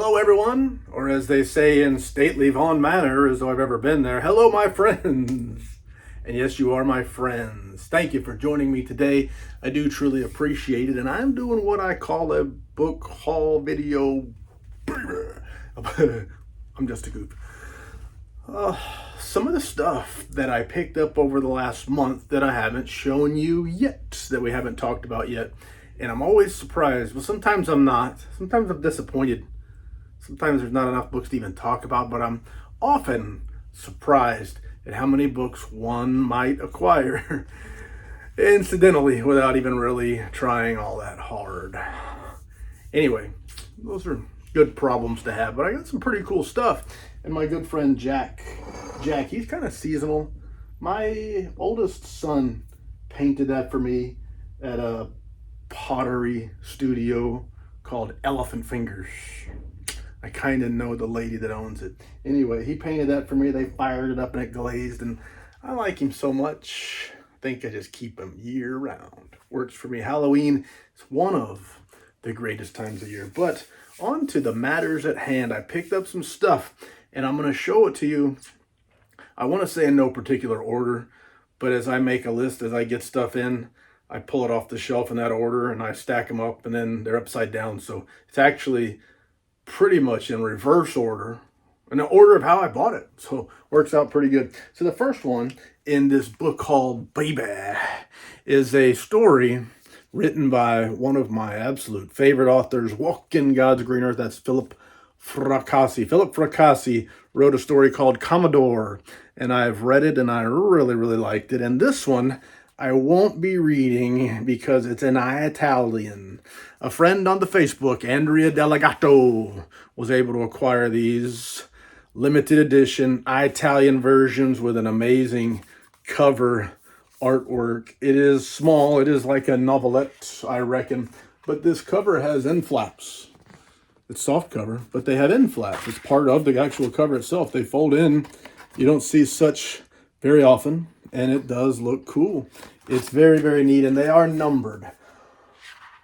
Hello everyone, or as they say in stately Vaughan Manor, as though I've ever been there, hello my friends. And yes, you are my friends. Thank you for joining me today. I do truly appreciate it, and I'm doing what I call a book haul video. I'm just a goof. Some of the stuff that I picked up over the last month that I haven't shown you yet, that we haven't talked about yet. And I'm always surprised. Well, sometimes I'm not. Sometimes I'm disappointed. Sometimes there's not enough books to even talk about, but I'm often surprised at how many books one might acquire incidentally without even really trying all that hard. Anyway, those are good problems to have, but I got some pretty cool stuff. And my good friend Jack, he's kind of seasonal. My oldest son painted that for me at a pottery studio called Elephant Fingers. I kind of know the lady that owns it. Anyway, he painted that for me. They fired it up and it glazed, and I like him so much. I think I just keep him year round. Works for me. Halloween is one of the greatest times of year. But on to the matters at hand. I picked up some stuff, and I'm going to show it to you. I want to say in no particular order, but as I make a list, as I get stuff in, I pull it off the shelf in that order, and I stack them up, and then they're upside down. So it's actually pretty much in reverse order, in the order of how I bought it. So works out pretty good. So the first one in this book called Baby is a story written by one of my absolute favorite authors, walking God's green earth. That's Philip Fracassi. Philip Fracassi wrote a story called Commodore, and I've read it and I really, really liked it. And this one I won't be reading because it's in Italian. A friend on the Facebook, Andrea Delegato, was able to acquire these limited edition Italian versions with an amazing cover artwork. It is small. It is like a novelette, I reckon. But this cover has end flaps. It's soft cover, but they have end flaps. It's part of the actual cover itself. They fold in. You don't see such very often, and it does look cool. It's very, very neat, and they are numbered.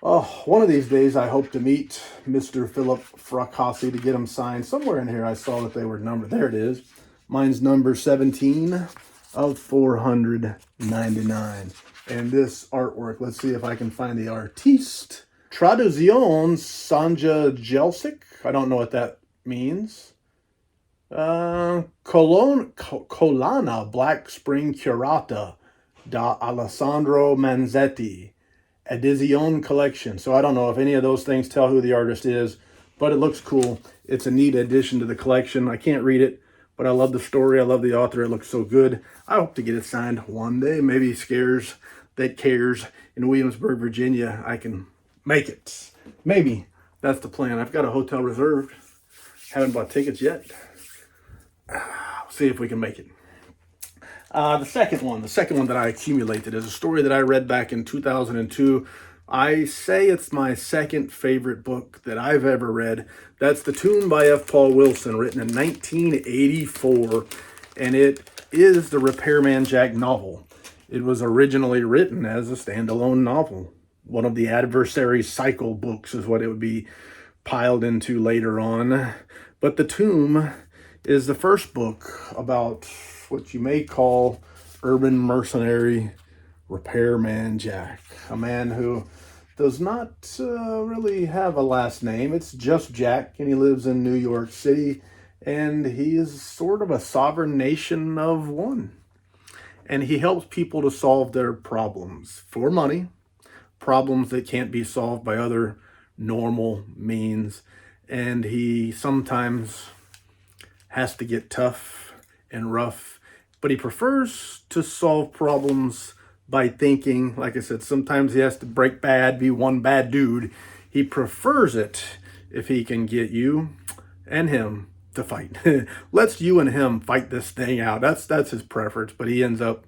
Oh, one of these days I hope to meet Mr. Philip Fracassi to get them signed. Somewhere in here I saw that they were numbered. There it is. Mine's number 17 of 499. And this artwork, let's see if I can find the artiste. Traduzione Sanja Jelsic. I don't know what that means. Colana Black Spring Curata da Alessandro Manzetti. Edizione collection. So I don't know if any of those things tell who the artist is, but it looks cool. It's a neat addition to the collection. I can't read it, but I love the story. I love the author. It looks so good. I hope to get it signed one day. Maybe Scares That Cares in Williamsburg, Virginia. I can make it. Maybe. That's the plan. I've got a hotel reserved. Haven't bought tickets yet. See if we can make it. The second one that I accumulated is a story that I read back in 2002. I say it's my second favorite book that I've ever read. That's The Tomb by F. Paul Wilson, written in 1984, and it is the Repairman Jack novel. It was originally written as a standalone novel. One of the Adversary Cycle books is what it would be piled into later on. But The Tomb is the first book about what you may call urban mercenary Repairman Jack. A man who does not really have a last name. It's just Jack, and he lives in New York City, and he is sort of a sovereign nation of one. And he helps people to solve their problems for money, problems that can't be solved by other normal means. And he sometimes has to get tough and rough, but he prefers to solve problems by thinking. Like I said, sometimes he has to break bad, be one bad dude. He prefers it if he can get you and him to fight. Let's you and him fight this thing out. That's his preference, but he ends up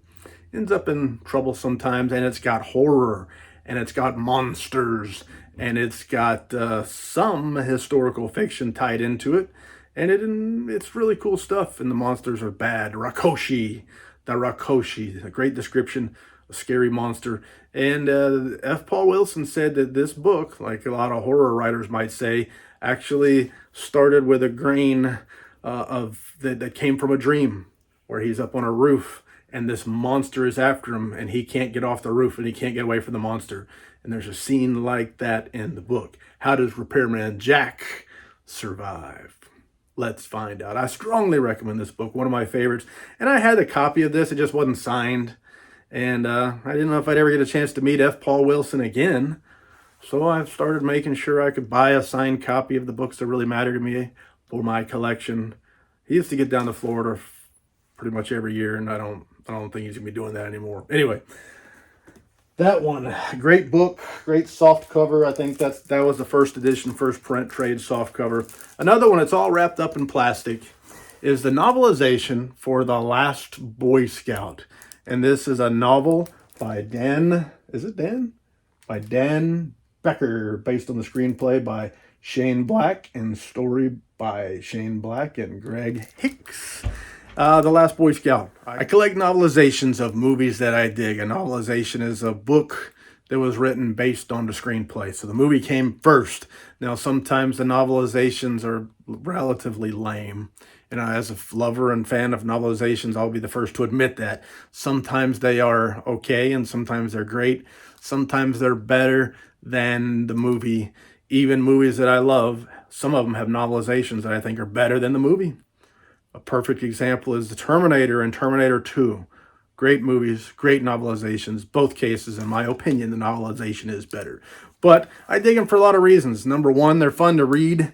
in trouble sometimes, and it's got horror, and it's got monsters, and it's got some historical fiction tied into it. And it's really cool stuff, and the monsters are bad. The Rakoshi, a great description a scary monster. And F. Paul Wilson said that this book, like a lot of horror writers might say, actually started with a grain that came from a dream, where he's up on a roof and this monster is after him and he can't get off the roof and he can't get away from the monster. And there's a scene like that in the book. How does Repairman Jack survive? Let's find out. I strongly recommend this book, one of my favorites. And I had a copy of this, it just wasn't signed. And I didn't know if I'd ever get a chance to meet F. Paul Wilson again. So I started making sure I could buy a signed copy of the books that really matter to me for my collection. He used to get down to Florida pretty much every year, and I don't think he's gonna be doing that anymore. Anyway, that one, great book, great soft cover. I think that was the first edition, first print trade soft cover. Another one, it's all wrapped up in plastic, is the novelization for The Last Boy Scout. And this is a novel by Dan, is it Dan? By Dan Becker, based on the screenplay by Shane Black and story by Shane Black and Greg Hicks. The Last Boy Scout. I collect novelizations of movies that I dig. A novelization is a book that was written based on the screenplay. So the movie came first. Now, sometimes the novelizations are relatively lame. And as a lover and fan of novelizations, I'll be the first to admit that. Sometimes they are okay and sometimes they're great. Sometimes they're better than the movie. Even movies that I love, some of them have novelizations that I think are better than the movie. A perfect example is The Terminator and Terminator 2. Great movies, great novelizations. Both cases, in my opinion, the novelization is better. But I dig them for a lot of reasons. Number one, they're fun to read.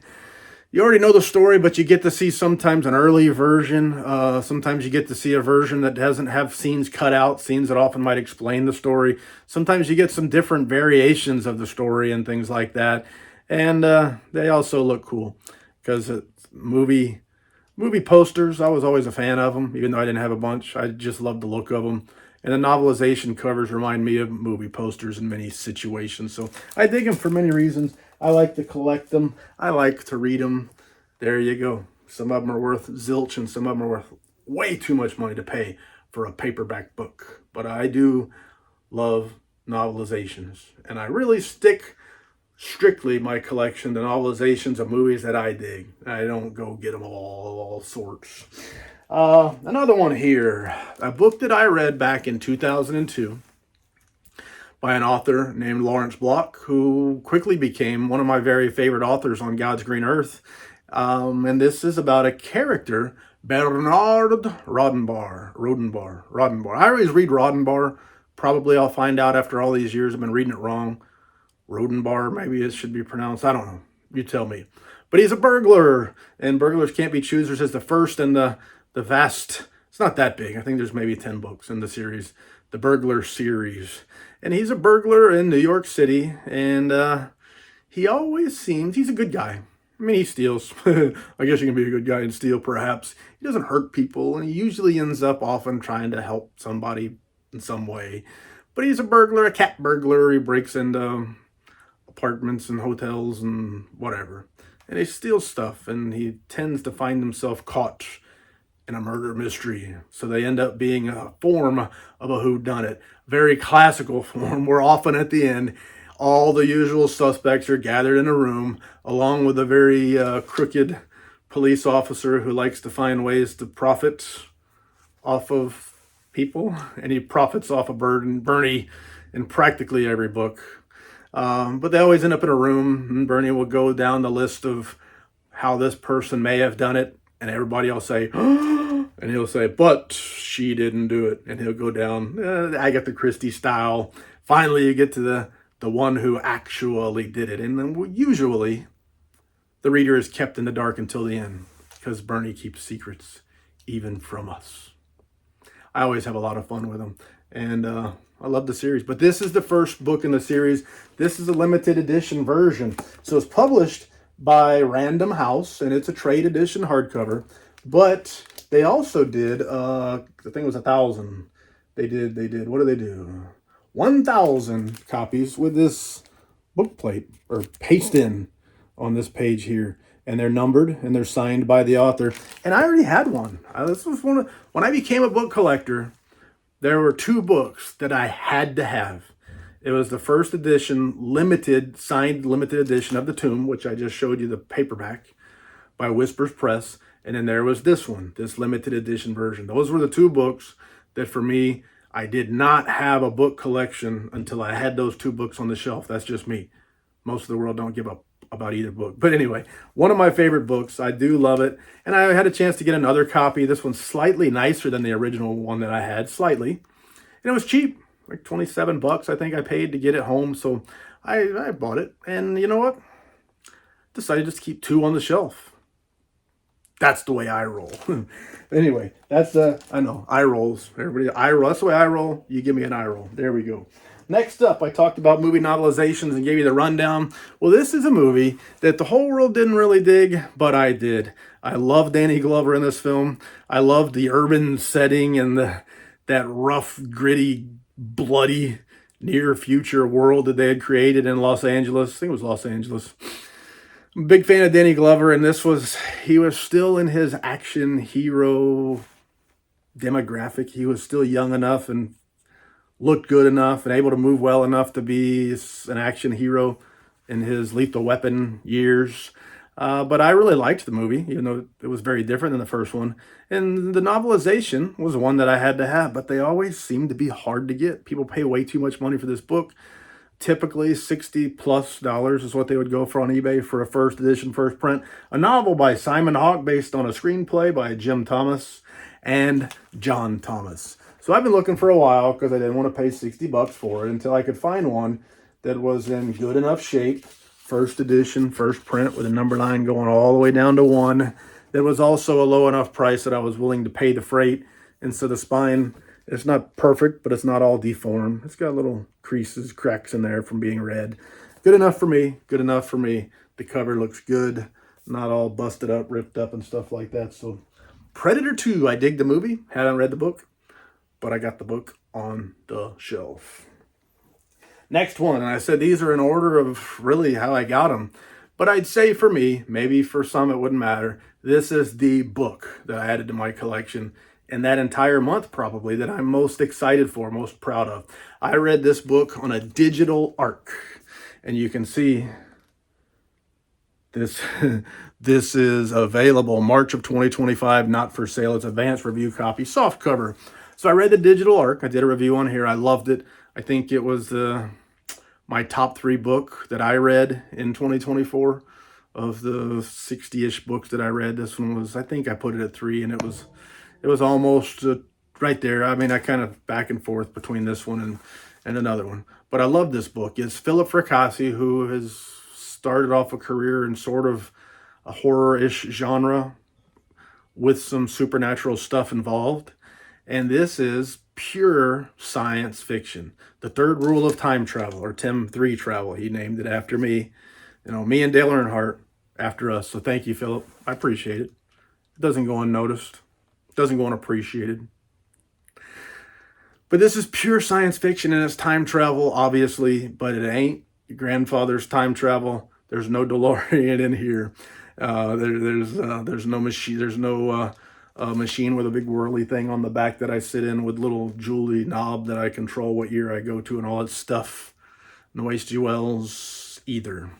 You already know the story, but you get to see sometimes an early version. Sometimes you get to see a version that doesn't have scenes cut out, scenes that often might explain the story. Sometimes you get some different variations of the story and things like that. And they also look cool because movie posters, I was always a fan of them, even though I didn't have a bunch. I just loved the look of them. And the novelization covers remind me of movie posters in many situations. So I dig them for many reasons. I like to collect them. I like to read them. There you go. Some of them are worth zilch and some of them are worth way too much money to pay for a paperback book. But I do love novelizations. And I really stick strictly my collection to novelizations of movies that I dig. I don't go get them all sorts. Another one here, a book that I read back in 2002 by an author named Lawrence Block, who quickly became one of my very favorite authors on God's green earth. And this is about a character, Bernard Rodenbar. I always read Rodenbar. Probably I'll find out after all these years I've been reading it wrong. Rodenbar, maybe it should be pronounced. I don't know. You tell me. But he's a burglar, and Burglars Can't Be Choosers is the first in the vast, it's not that big. I think there's maybe 10 books in the series, the Burglar series. And he's a burglar in New York City, and he always seems, he's a good guy. I mean, he steals. I guess you can be a good guy and steal, perhaps. He doesn't hurt people, and he usually ends up often trying to help somebody in some way. But he's a burglar, a cat burglar. He breaks into apartments and hotels and whatever. And he steals stuff, and he tends to find himself caught in a murder mystery. So they end up being a form of a whodunit. Very classical form, where often at the end, all the usual suspects are gathered in a room, along with a very crooked police officer who likes to find ways to profit off of people. And he profits off of Bernie in practically every book. But they always end up in a room, and Bernie will go down the list of how this person may have done it, and everybody will say, and he'll say, but she didn't do it. And he'll go down Agatha Christie style. Finally, you get to the one who actually did it. And then usually the reader is kept in the dark until the end, because Bernie keeps secrets even from us. I always have a lot of fun with them. And I love the series. But this is the first book in the series. This is a limited edition version. So it's published by Random House, and it's a trade edition hardcover. But they also did, I think it was 1,000. They did, what do they do? 1,000 copies with this book plate, or paste in on this page here. And they're numbered, and they're signed by the author. And I already had one. This was when I became a book collector. there were two books that I had to have. It was the first edition, signed limited edition of The Tomb, which I just showed you the paperback by Whispers Press. And then there was this one, this limited edition version. Those were the two books that for me, I did not have a book collection until I had those two books on the shelf. That's just me. Most of the world don't give up about either book. But anyway, one of my favorite books. I do love it. And I had a chance to get another copy. This one's slightly nicer than the original one that I had, slightly. And it was cheap, like 27 bucks I think I paid to get it home. So I bought it. And you know what? Decided just to keep two on the shelf. That's the way I roll. Anyway, that's, I know, eye rolls. Everybody, eye roll. That's the way I roll. You give me an eye roll. There we go. Next up, I talked about movie novelizations and gave you the rundown. Well, this is a movie that the whole world didn't really dig, but I did. I love Danny Glover in this film. I love the urban setting and that rough, gritty, bloody, near future world that they had created in Los Angeles. I think it was Los Angeles. I'm a big fan of Danny Glover, and he was still in his action hero demographic. He was still young enough and looked good enough and able to move well enough to be an action hero in his Lethal Weapon years. But I really liked the movie, even though it was very different than the first one. And the novelization was one that I had to have, but they always seem to be hard to get. People pay way too much money for this book. Typically $60+ is what they would go for on eBay for a first edition, first print. A novel by Simon Hawke based on a screenplay by Jim Thomas and John Thomas. So I've been looking for a while because I didn't want to pay $60 for it until I could find one that was in good enough shape. First edition, first print with a number line going all the way down to 1. That was also a low enough price that I was willing to pay the freight. And so the spine, it's not perfect, but it's not all deformed. It's got little creases, cracks in there from being read. Good enough for me. Good enough for me. The cover looks good. Not all busted up, ripped up, and stuff like that. So Predator 2, I dig the movie. Haven't read the book, but I got the book on the shelf. Next one, and I said these are in order of really how I got them. But I'd say for me, maybe for some it wouldn't matter, this is the book that I added to my collection in that entire month probably that I'm most excited for, most proud of. I read this book on a digital arc. And you can see this, this is available March of 2025, not for sale. It's advanced review copy, soft cover. So I read the digital arc. I did a review on here. I loved it. I think it was my top 3 book that I read in 2024 of the 60-ish books that I read. This one was, I think I put it at 3, and it was almost right there. I mean, I kind of back and forth between this one and another one. But I love this book. It's Philip Fracassi, who has started off a career in sort of a horror-ish genre with some supernatural stuff involved. And this is pure science fiction. The third rule of time travel, or TIM 3 travel. He named it after me. You know, me and Dale Earnhardt after us. So thank you, Philip. I appreciate it. It doesn't go unnoticed. It doesn't go unappreciated. But this is pure science fiction, and it's time travel, obviously, but it ain't your grandfather's time travel. There's no DeLorean in here. There's no machine. There's no machine with a big whirly thing on the back that I sit in with little jewelry knob that I control what year I go to and all that stuff. No H.G. Wells either.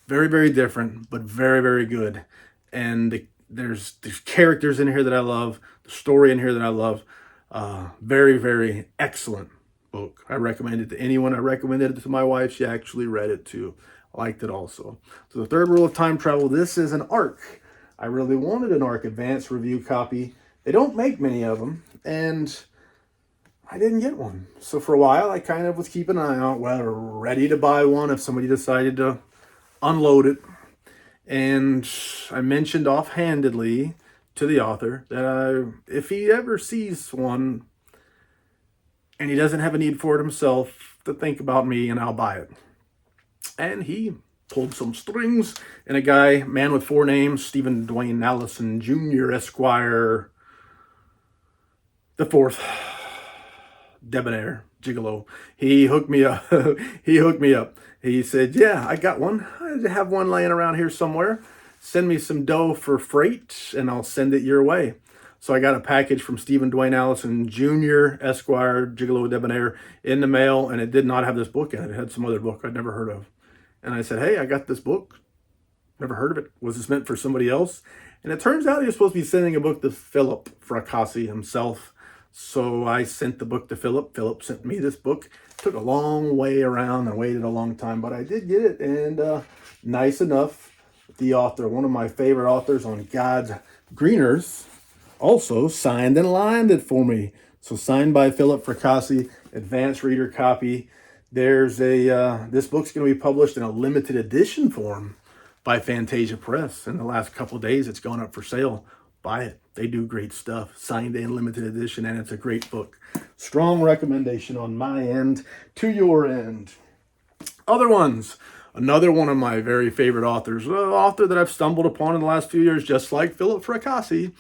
Very, very different, but very, very good. And there's characters in here that I love. The story in here that I love. Very, very excellent book. I recommend it to anyone. I recommended it to my wife. She actually read it too. I liked it also. So the third rule of time travel. This is an ARC. I really wanted an ARC advanced review copy. They don't make many of them, and I didn't get one. So for a while, I kind of was keeping an eye out, ready to buy one if somebody decided to unload it. And I mentioned offhandedly to the author that if he ever sees one and he doesn't have a need for it himself, to think about me and I'll buy it. And he pulled some strings, and a guy, man with 4 names, Stephen Dwayne Allison Jr. Esquire the 4th, debonair, gigolo. He hooked me up. He said, yeah, I got one. I have one laying around here somewhere. Send me some dough for freight, and I'll send it your way. So I got a package from Stephen Dwayne Allison Jr., Esquire, Gigolo Debonair in the mail, and it did not have this book in it. It had some other book I'd never heard of. And I said, hey, I got this book. Never heard of it. Was this meant for somebody else? And it turns out he was supposed to be sending a book to Philip Fracassi himself. So I sent the book to Philip. Philip sent me this book. Took a long way around and waited a long time, but I did get it. And nice enough, the author, one of my favorite authors on God's Green Earth, also signed and lined it for me. So signed by Philip Fracassi, advanced reader copy. There's this book's going to be published in a limited edition form by Fantasia Press. In the last couple of days, it's gone up for sale. Buy it. They do great stuff. Signed and limited edition, and it's a great book. Strong recommendation on my end to your end. Other ones. Another one of my very favorite authors, an author that I've stumbled upon in the last few years, just like Philip Fracassi,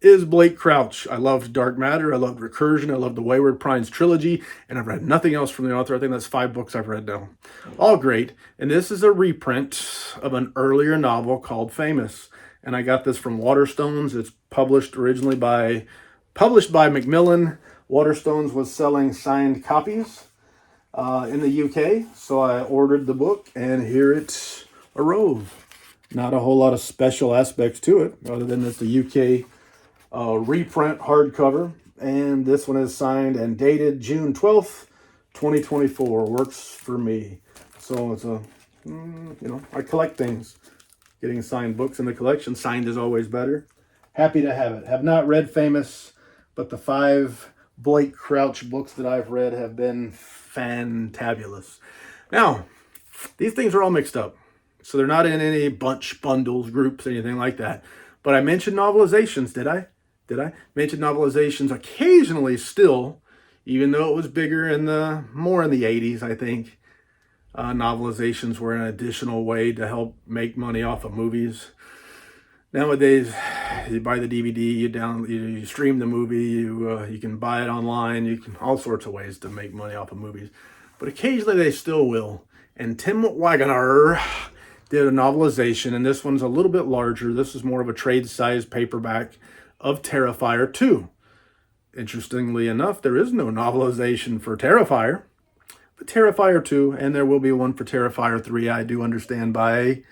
is Blake Crouch. I loved Dark Matter. I loved Recursion. I loved the Wayward Pines trilogy, and I've read nothing else from the author. I think that's 5 books I've read now. All great. And this is a reprint of an earlier novel called Famous. And I got this from Waterstones. It's published by Macmillan. Waterstones was selling signed copies in the UK. So I ordered the book, and here it arose. Not a whole lot of special aspects to it, other than it's the UK reprint hardcover. And this one is signed and dated June 12th, 2024. Works for me. So it's I collect things. Getting signed books in the collection. Signed is always better. Happy to have it. Have not read Famous, but the 5 Blake Crouch books that I've read have been fantabulous. Now, these things are all mixed up. So they're not in any bunch, bundles, groups, anything like that. But I mentioned novelizations, did I? Did I mention novelizations occasionally still, even though it was bigger more in the 80s, I think. Novelizations were an additional way to help make money off of movies. Nowadays, you buy the DVD, you stream the movie, you can buy it online, you can all sorts of ways to make money off of movies. But occasionally they still will. And Tim Wagner did a novelization, and this one's a little bit larger. This is more of a trade-sized paperback of Terrifier 2. Interestingly enough, there is no novelization for Terrifier. But Terrifier 2, and there will be one for Terrifier 3, I do understand, by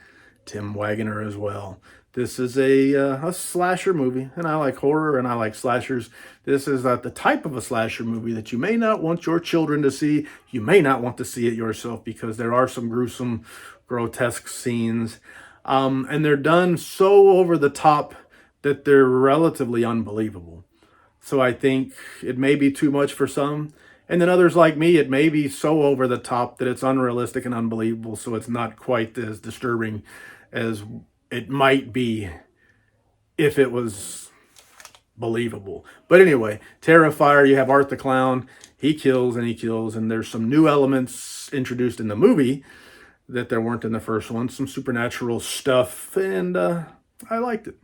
Tim Wagner as well. This is a slasher movie, and I like horror, and I like slashers. This is the type of a slasher movie that you may not want your children to see. You may not want to see it yourself, because there are some gruesome, grotesque scenes. And they're done so over the top that they're relatively unbelievable. So I think it may be too much for some. And then others like me, it may be so over the top that it's unrealistic and unbelievable, so it's not quite as disturbing as it might be if it was believable. But anyway, Terrifier, you have Art the Clown. He kills, and there's some new elements introduced in the movie that there weren't in the first one. Some supernatural stuff, and I liked it.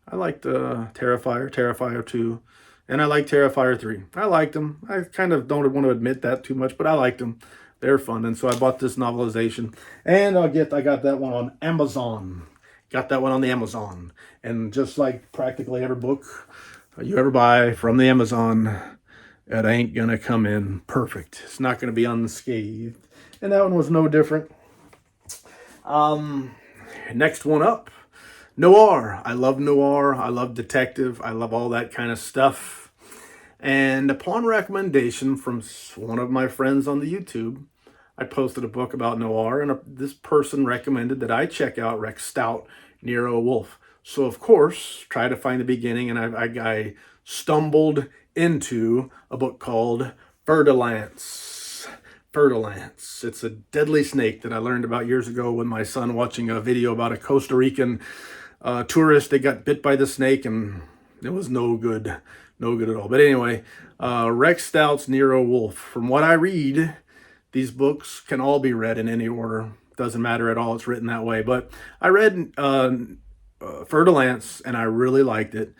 I liked Terrifier 2. And I like Terrifier 3. I liked them. I kind of don't want to admit that too much, but I liked them. They're fun. And so I bought this novelization. And I got that one on Amazon. Got that one on the Amazon. And just like practically every book you ever buy from the Amazon, it ain't going to come in perfect. It's not going to be unscathed. And that one was no different. Next one up. Noir. I love noir. I love detective. I love all that kind of stuff. And upon recommendation from one of my friends on the YouTube, I posted a book about noir, and this person recommended that I check out Stout, Nero, Wolfe. So, of course, try to find the beginning, and I stumbled into a book called Fer-De-Lance. Fer-De-Lance. It's a deadly snake that I learned about years ago when my son watching a video about a Costa Rican tourist. They got bit by the snake, and it was no good. No good at all. But anyway, Rex Stout's Nero, Wolfe. From what I read, these books can all be read in any order. Doesn't matter at all. It's written that way. But I read Fer-De-Lance, and I really liked it.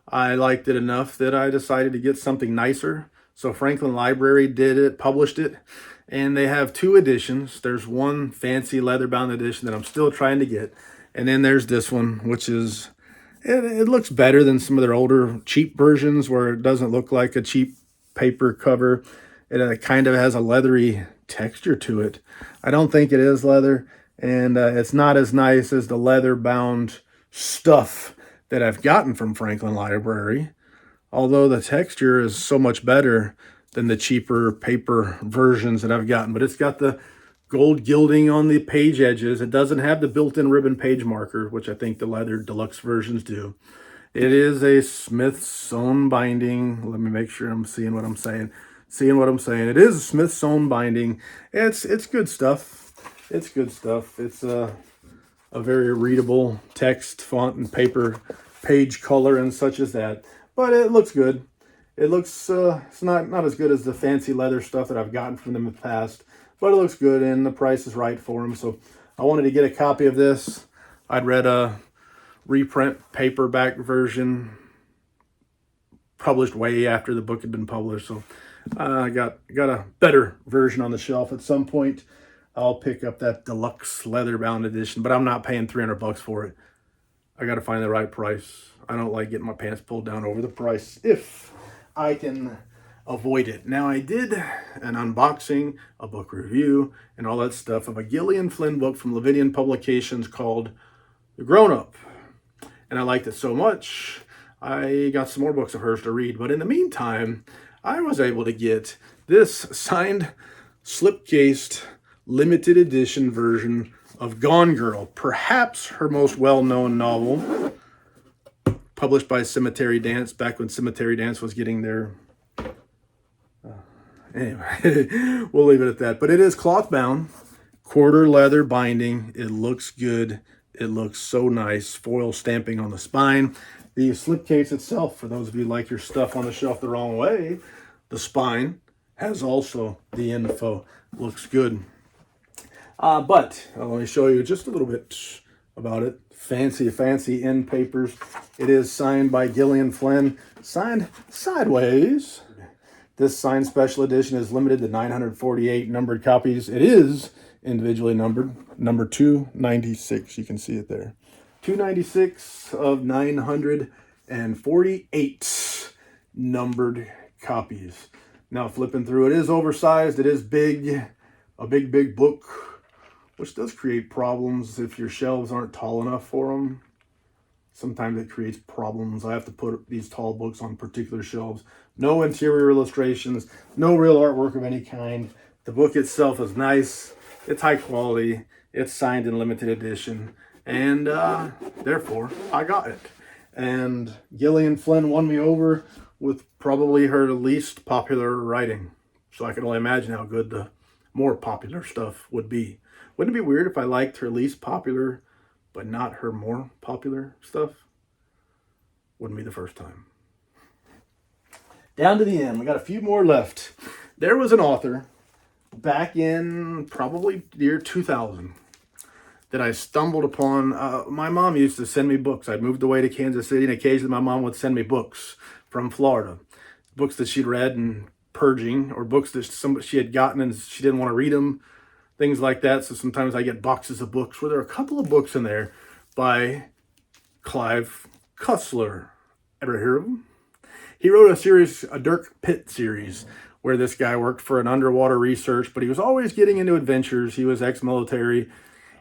I liked it enough that I decided to get something nicer. So Franklin Library published it, and they have 2 editions. There's one fancy leather-bound edition that I'm still trying to get. And then there's this one, which is It looks better than some of their older cheap versions where it doesn't look like a cheap paper cover. It kind of has a leathery texture to it. I don't think it is leather, and it's not as nice as the leather-bound stuff that I've gotten from Franklin Library, although the texture is so much better than the cheaper paper versions that I've gotten. But it's got the gold gilding on the page edges. It doesn't have the built-in ribbon page marker, which I think the leather deluxe versions do. It is a Smith's own binding. Let me make sure I'm seeing what I'm saying. It is a Smith's own binding. It's good stuff. It's good stuff. It's a very readable text, font, and paper page color and such as that. But it looks good. It looks, it's not as good as the fancy leather stuff that I've gotten from them in the past, but it looks good and the price is right for them. So I wanted to get a copy of this. I'd read a reprint paperback version published way after the book had been published. So I got a better version on the shelf. At some point, I'll pick up that deluxe leather-bound edition, but I'm not paying $300 for it. I got to find the right price. I don't like getting my pants pulled down over the price if I can avoid it. Now, I did an unboxing, a book review, and all that stuff of a Gillian Flynn book from Lividian Publications called The Grown-Up. And I liked it so much, I got some more books of hers to read. But in the meantime, I was able to get this signed, slip-cased, limited edition version of Gone Girl, perhaps her most well-known novel, published by Cemetery Dance back when Cemetery Dance was getting their... Anyway, we'll leave it at that. But it is cloth bound, quarter leather binding. It looks good. It looks so nice. Foil stamping on the spine. The slipcase itself, for those of you who like your stuff on the shelf the wrong way, the spine has also the info. Looks good. But let me show you just a little bit about it. Fancy end papers. It is signed by Gillian Flynn, signed sideways. This signed special edition is limited to 948 numbered copies. It is individually numbered. Number 296, you can see it there. 296 of 948 numbered copies. Now flipping through, it is oversized. It is big, a big book, which does create problems if your shelves aren't tall enough for them. Sometimes it creates problems. I have to put these tall books on particular shelves. No interior illustrations, no real artwork of any kind. The book itself is nice. It's high quality. It's signed in limited edition. And therefore, I got it. And Gillian Flynn won me over with probably her least popular writing. So I can only imagine how good the more popular stuff would be. Wouldn't it be weird if I liked her least popular, but not her more popular stuff? Wouldn't be the first time. Down to the end. We got a few more left. There was an author back in probably the year 2000 that I stumbled upon. My mom used to send me books. I'd moved away to Kansas City, and occasionally my mom would send me books from Florida. Books that she'd read and purging, or books that she had gotten and she didn't want to read them. Things like that. So sometimes I get boxes of books where there are a couple of books in there by Clive Cussler. Ever hear of him? He wrote a series, a Dirk Pitt series, where this guy worked for an underwater research, but he was always getting into adventures. He was ex-military.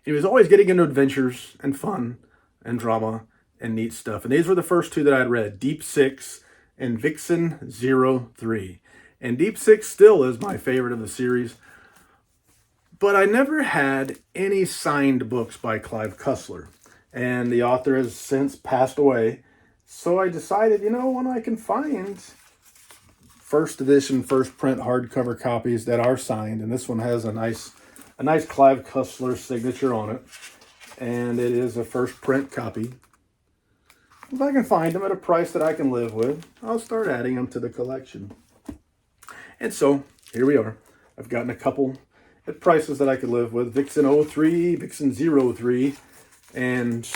He was always getting into adventures and fun and drama and neat stuff. And these were the first two that I'd read, Deep Six and Vixen 03. And Deep Six still is my favorite of the series. But I never had any signed books by Clive Cussler. And the author has since passed away. So I decided, when I can find first edition, first print hardcover copies that are signed, and this one has a nice Clive Cussler signature on it, and it is a first print copy. If I can find them at a price that I can live with, I'll start adding them to the collection. And so here we are. I've gotten a couple at prices that I could live with. Vixen 03, Vixen 03, and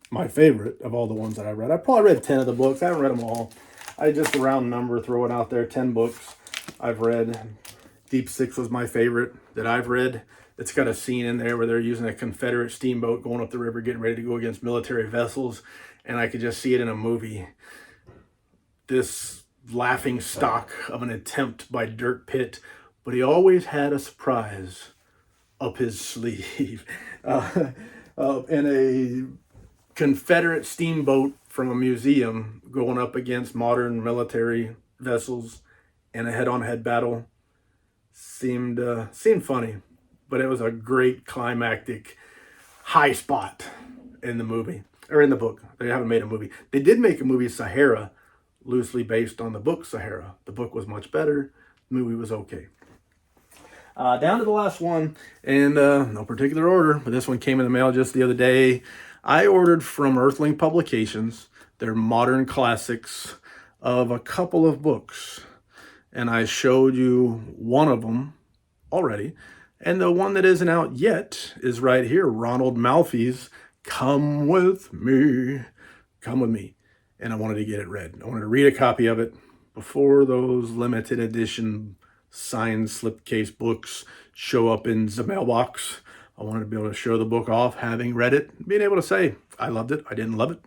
my favorite of all the ones that I read. I probably read 10 of the books. I haven't read them all. I just a round number, throw it out there, 10 books I've read. Deep Six was my favorite that I've read. It's got a scene in there where they're using a Confederate steamboat going up the river, getting ready to go against military vessels. and I could just see it in a movie. This laughing stock of an attempt by Dirk Pitt, but he always had a surprise up his sleeve. In a Confederate steamboat from a museum going up against modern military vessels in a head-on-head battle seemed funny, but it was a great climactic high spot in the movie, or in the book. They haven't made a movie. They did make a movie, Sahara, loosely based on the book Sahara. The book was much better. The movie was okay. Down to the last one, and no particular order, but this one came in the mail just the other day. I ordered from Earthling Publications their modern classics of a couple of books, and I showed you one of them already, and the one that isn't out yet is right here, Ronald Malfi's Come With Me. Come With Me. And I wanted to get it read. I wanted to read a copy of it before those limited edition signed slipcase books show up in the mailbox. I wanted to be able to show the book off, having read it, being able to say, I loved it, I didn't love it,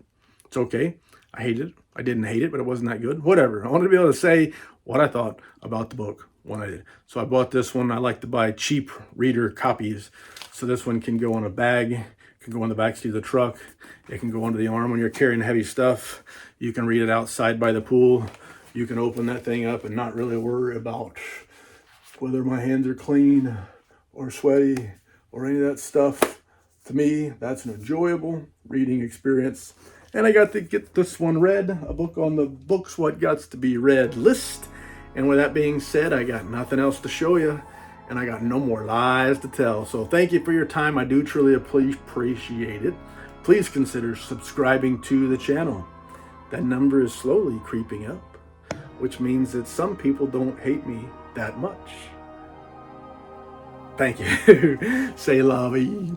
it's okay, I hated it, I didn't hate it, but it wasn't that good, whatever. I wanted to be able to say what I thought about the book when I did. So I bought this one. I like to buy cheap reader copies. So this one can go on a bag, can go on the backseat of the truck, it can go under the arm when you're carrying heavy stuff. You can read it outside by the pool. You can open that thing up and not really worry about whether my hands are clean or sweaty or any of that stuff. To me, that's an enjoyable reading experience. And I got to get this one read, a book on the Books What Gots to Be Read list. And with that being said, I got nothing else to show you, and I got no more lies to tell. So thank you for your time. I do truly appreciate it. Please consider subscribing to the channel. That number is slowly creeping up, which means that some people don't hate me that much. Thank you. Say lovey,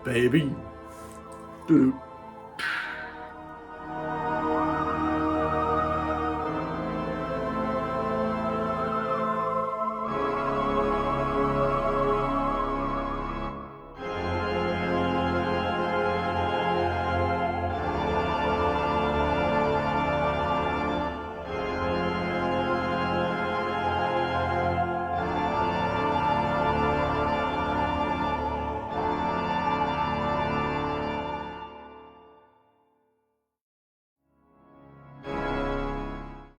baby. Doo-doo.